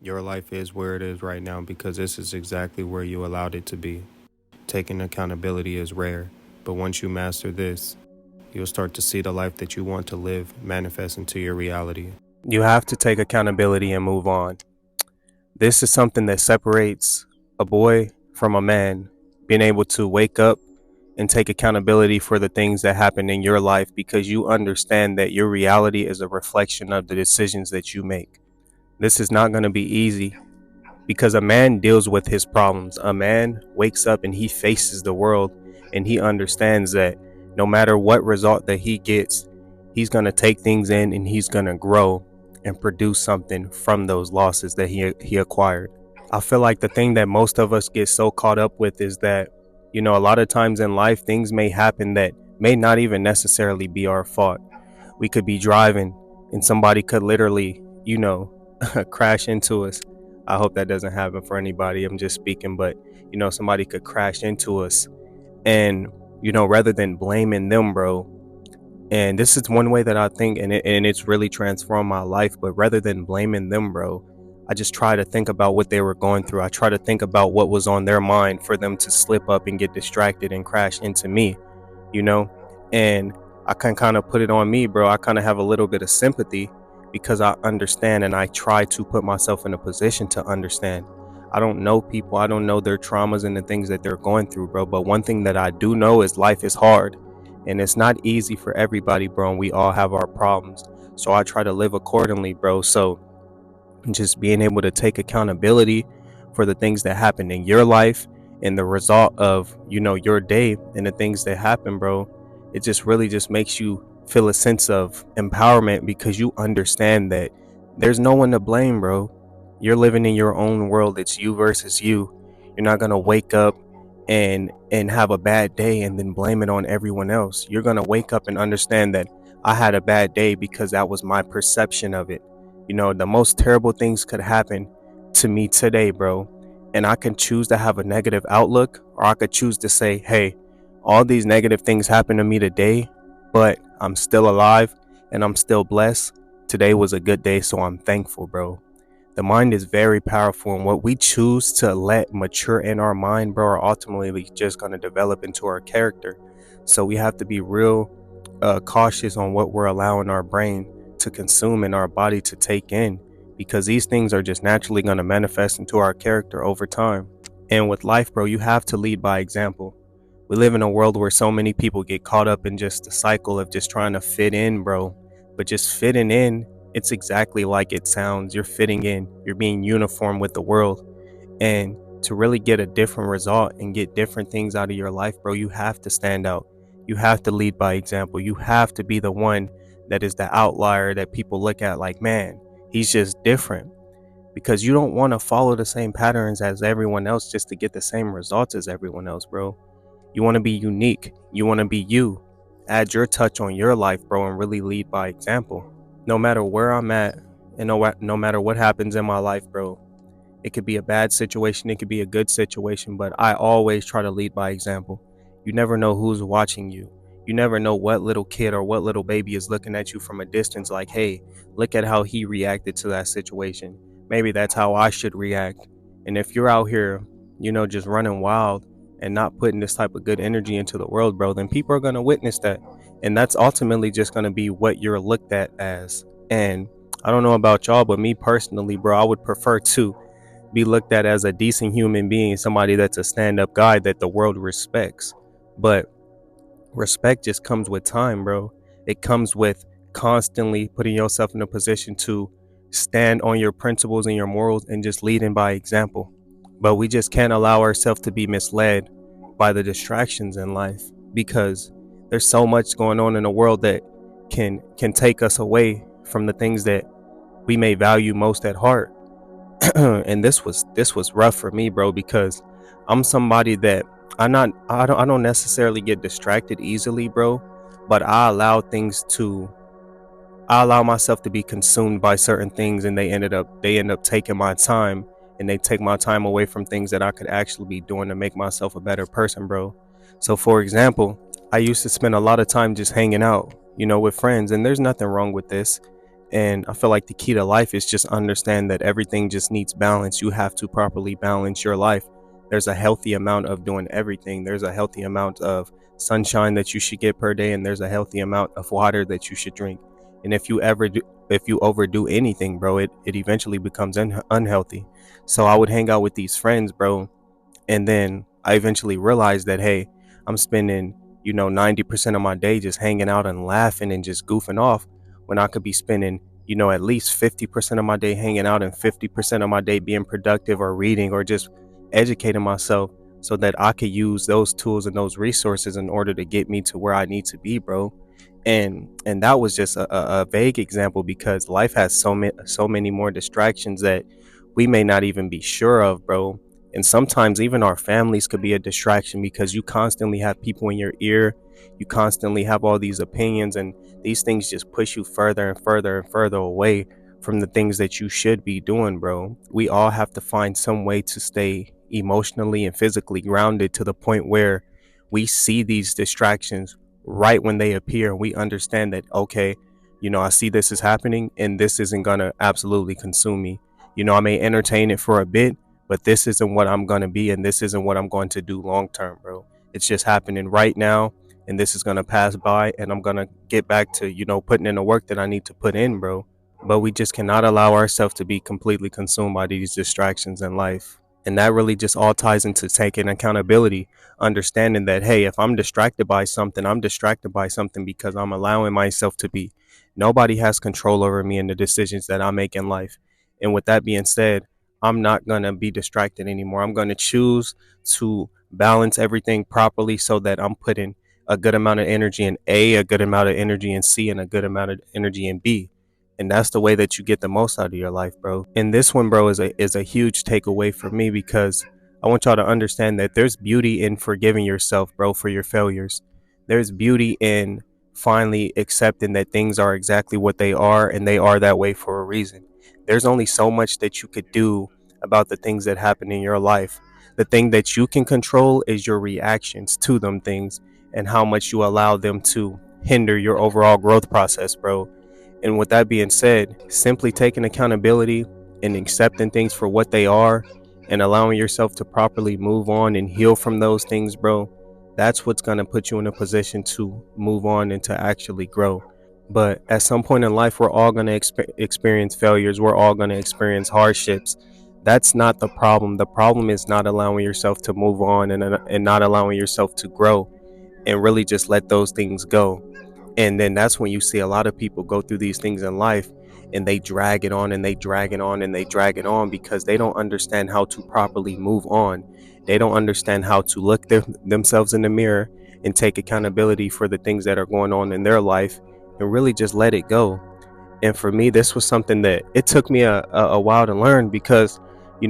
Your life is where it is right now because this is exactly where you allowed it to be. Taking accountability is rare, but once you master this, you'll start to see the life that you want to live manifest into your reality. You have to take accountability and move on. This is something that separates a boy from a man, being able to wake up and take accountability for the things that happen in your life because you understand that your reality is a reflection of the decisions that you make. This is not going to be easy because a man deals with his problems. A man wakes up and he faces the world and he understands that no matter what result that he gets, he's going to take things in and he's going to grow and produce something from those losses that he acquired. I feel like the thing that most of us get so caught up with is that, a lot of times in life, things may happen that may not even necessarily be our fault. We could be driving and somebody could literally, crash into us. I hope that doesn't happen for anybody. I'm just speaking, but, somebody could crash into us. And, rather than blaming them, bro, and this is one way that I think, and it's really transformed my life. But rather than blaming them, bro, I just try to think about what they were going through. I try to think about what was on their mind for them to slip up and get distracted and crash into me, you know? And I can kind of put it on me, bro. I kind of have a little bit of sympathy because I understand and I try to put myself in a position to understand. I don't know people. I don't know their traumas and the things that they're going through, bro. But one thing that I do know is life is hard and it's not easy for everybody, bro. And we all have our problems. So I try to live accordingly, bro. So just being able to take accountability for the things that happen in your life and the result of, your day and the things that happen, bro, it just really just makes you feel a sense of empowerment because you understand that there's no one to blame, bro. You're living in your own world. It's you versus you. You're not going to wake up and have a bad day and then blame it on everyone else. You're going to wake up and understand that I had a bad day because that was my perception of it. The most terrible things could happen to me today, bro. And I can choose to have a negative outlook, or I could choose to say, hey, all these negative things happen to me today, but I'm still alive and I'm still blessed. Today was a good day, so I'm thankful, bro. The mind is very powerful, and what we choose to let mature in our mind, bro, are ultimately just going to develop into our character. So we have to be real cautious on what we're allowing our brain to consume and our body to take in, because these things are just naturally going to manifest into our character over time. And with life, bro, you have to lead by example. We live in a world where so many people get caught up in just the cycle of just trying to fit in, bro. But just fitting in, it's exactly like it sounds. You're fitting in, you're being uniform with the world. And to really get a different result and get different things out of your life, bro, you have to stand out. You have to lead by example. You have to be the one that is the outlier that people look at like, man, he's just different. Because you don't want to follow the same patterns as everyone else just to get the same results as everyone else, bro. You want to be unique. You want to be you. Add your touch on your life, bro, and really lead by example. No matter where I'm at and no matter what happens in my life, bro, it could be a bad situation, it could be a good situation, but I always try to lead by example. You never know who's watching you. You never know what little kid or what little baby is looking at you from a distance like, hey, look at how he reacted to that situation. Maybe that's how I should react. And if you're out here, just running wild and not putting this type of good energy into the world, bro, then people are going to witness that. And that's ultimately just going to be what you're looked at as. And I don't know about y'all, but me personally, bro, I would prefer to be looked at as a decent human being, somebody that's a stand-up guy that the world respects. But respect just comes with time, bro. It comes with constantly putting yourself in a position to stand on your principles and your morals and just leading by example. But we just can't allow ourselves to be misled by the distractions in life, because there's so much going on in the world that can take us away from the things that we may value most at heart. And this was rough for me, bro, because I'm somebody that I don't necessarily get distracted easily, bro, but I allow myself to be consumed by certain things, and they end up taking my time, and they take my time away from things that I could actually be doing to make myself a better person, bro. So for example, I used to spend a lot of time just hanging out, with friends, and there's nothing wrong with this. And I feel like the key to life is just understand that everything just needs balance. You have to properly balance your life. There's a healthy amount of doing everything. There's a healthy amount of sunshine that you should get per day, and there's a healthy amount of water that you should drink. And if you overdo anything, bro, it eventually becomes unhealthy. So I would hang out with these friends, bro, and then I eventually realized that, hey, I'm spending, 90% of my day just hanging out and laughing and just goofing off when I could be spending, at least 50% of my day hanging out and 50% of my day being productive or reading or just educating myself so that I could use those tools and those resources in order to get me to where I need to be, bro. And that was just a vague example because life has so many more distractions that we may not even be sure of, bro. And sometimes even our families could be a distraction because you constantly have people in your ear. You constantly have all these opinions, and these things just push you further and further and further away from the things that you should be doing, bro. We all have to find some way to stay emotionally and physically grounded to the point where we see these distractions right when they appear and we understand that, okay, I see this is happening and this isn't going to absolutely consume me. I may entertain it for a bit, but this isn't what I'm going to be and this isn't what I'm going to do long term, bro. It's just happening right now and this is going to pass by and I'm going to get back to, putting in the work that I need to put in, bro. But we just cannot allow ourselves to be completely consumed by these distractions in life. And that really just all ties into taking accountability, understanding that, hey, if I'm distracted by something, I'm distracted by something because I'm allowing myself to be. Nobody has control over me and the decisions that I make in life. And with that being said, I'm not going to be distracted anymore. I'm going to choose to balance everything properly so that I'm putting a good amount of energy in A good amount of energy in C, and a good amount of energy in B. And that's the way that you get the most out of your life, bro. And this one, bro, is a huge takeaway for me because I want y'all to understand that there's beauty in forgiving yourself, bro, for your failures. There's beauty in finally accepting that things are exactly what they are and they are that way for a reason. There's only so much that you could do about the things that happen in your life. The thing that you can control is your reactions to them things and how much you allow them to hinder your overall growth process, bro. And with that being said, simply taking accountability and accepting things for what they are and allowing yourself to properly move on and heal from those things, bro, that's what's going to put you in a position to move on and to actually grow. But at some point in life, we're all going to experience failures. We're all going to experience hardships. That's not the problem. The problem is not allowing yourself to move on and not allowing yourself to grow and really just let those things go. And then that's when you see a lot of people go through these things in life and they drag it on and they drag it on and they drag it on because they don't understand how to properly move on. They don't understand how to look themselves in the mirror and take accountability for the things that are going on in their life and really just let it go. And for me, this was something that it took me a while to learn because,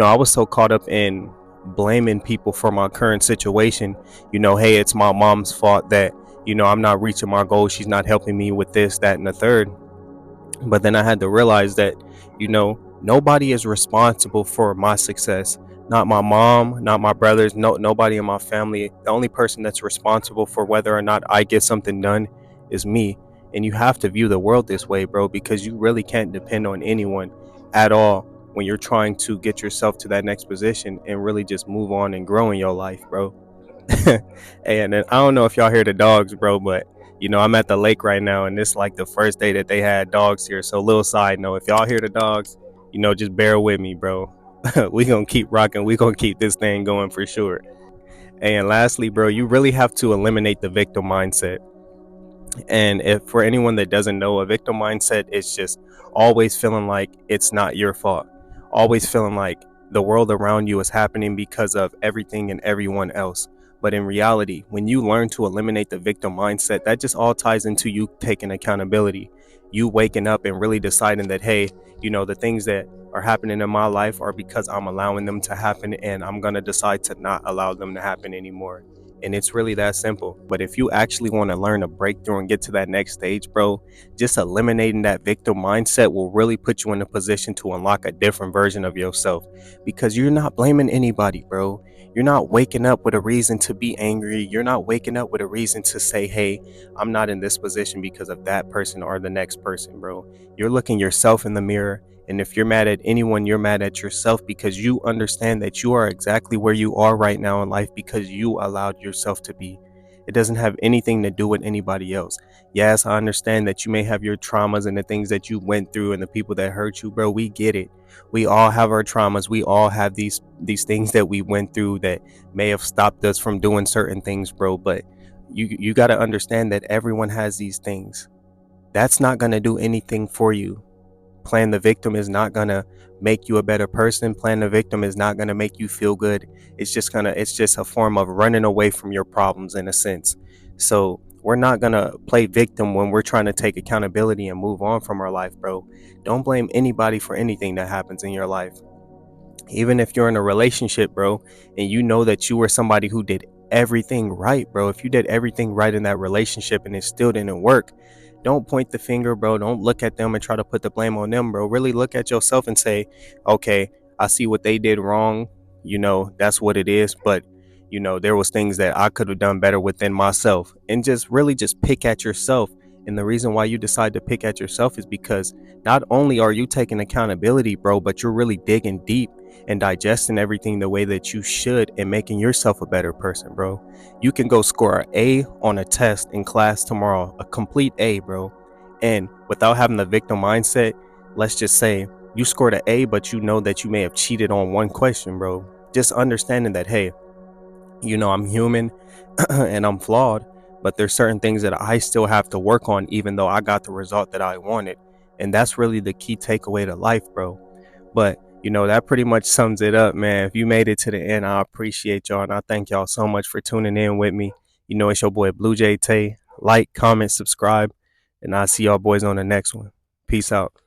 I was so caught up in blaming people for my current situation. Hey, it's my mom's fault that, I'm not reaching my goals. She's not helping me with this, that, and the third. But then I had to realize that, nobody is responsible for my success. Not my mom, not my brothers, nobody in my family. The only person that's responsible for whether or not I get something done is me. And you have to view the world this way, bro, because you really can't depend on anyone at all when you're trying to get yourself to that next position and really just move on and grow in your life, bro. And then I don't know if y'all hear the dogs, bro, but I'm at the lake right now, and it's like the first day that they had dogs here. So, little side note, if y'all hear the dogs, just bear with me, bro. We gonna keep rocking. We gonna keep this thing going for sure. And lastly, bro, you really have to eliminate the victim mindset. And if for anyone that doesn't know, a victim mindset is just always feeling like it's not your fault, always feeling like the world around you is happening because of everything and everyone else. But in reality, when you learn to eliminate the victim mindset, that just all ties into you taking accountability, you waking up and really deciding that, hey, the things that are happening in my life are because I'm allowing them to happen and I'm going to decide to not allow them to happen anymore. And it's really that simple. But if you actually want to learn a breakthrough and get to that next stage, bro, just eliminating that victim mindset will really put you in a position to unlock a different version of yourself, because you're not blaming anybody, bro. You're not waking up with a reason to be angry. You're not waking up with a reason to say, hey, I'm not in this position because of that person or the next person, bro. You're looking yourself in the mirror. And if you're mad at anyone, you're mad at yourself, because you understand that you are exactly where you are right now in life because you allowed yourself to be. It doesn't have anything to do with anybody else. Yes, I understand that you may have your traumas and the things that you went through and the people that hurt you, bro. We get it. We all have our traumas. We all have these things that we went through that may have stopped us from doing certain things, bro. But you got to understand that everyone has these things. That's not going to do anything for you. Playing the victim is not gonna make you a better person. Playing the victim is not gonna make you feel good. It's just a form of running away from your problems in a sense. So we're not gonna play victim when we're trying to take accountability and move on from our life, bro. Don't blame anybody for anything that happens in your life. Even if you're in a relationship, bro, and you know that you were somebody who did everything right, bro. If you did everything right in that relationship and it still didn't work, don't point the finger, bro. Don't look at them and try to put the blame on them, bro. Really look at yourself and say, okay, I see what they did wrong. That's what it is. But there was things that I could have done better within myself. And just really just pick at yourself. And the reason why you decide to pick at yourself is because not only are you taking accountability, bro, but you're really digging deep and digesting everything the way that you should and making yourself a better person, bro. You can go score an A on a test in class tomorrow, a complete A, bro. And without having the victim mindset, let's just say you scored an A, but you know that you may have cheated on one question, bro. Just understanding that, hey, I'm human and I'm flawed, but there's certain things that I still have to work on, even though I got the result that I wanted. And that's really the key takeaway to life, bro. But that pretty much sums it up, man. If you made it to the end, I appreciate y'all, and I thank y'all so much for tuning in with me. It's your boy Blue Jay Tay. Like, comment, subscribe, and I'll see y'all boys on the next one. Peace out.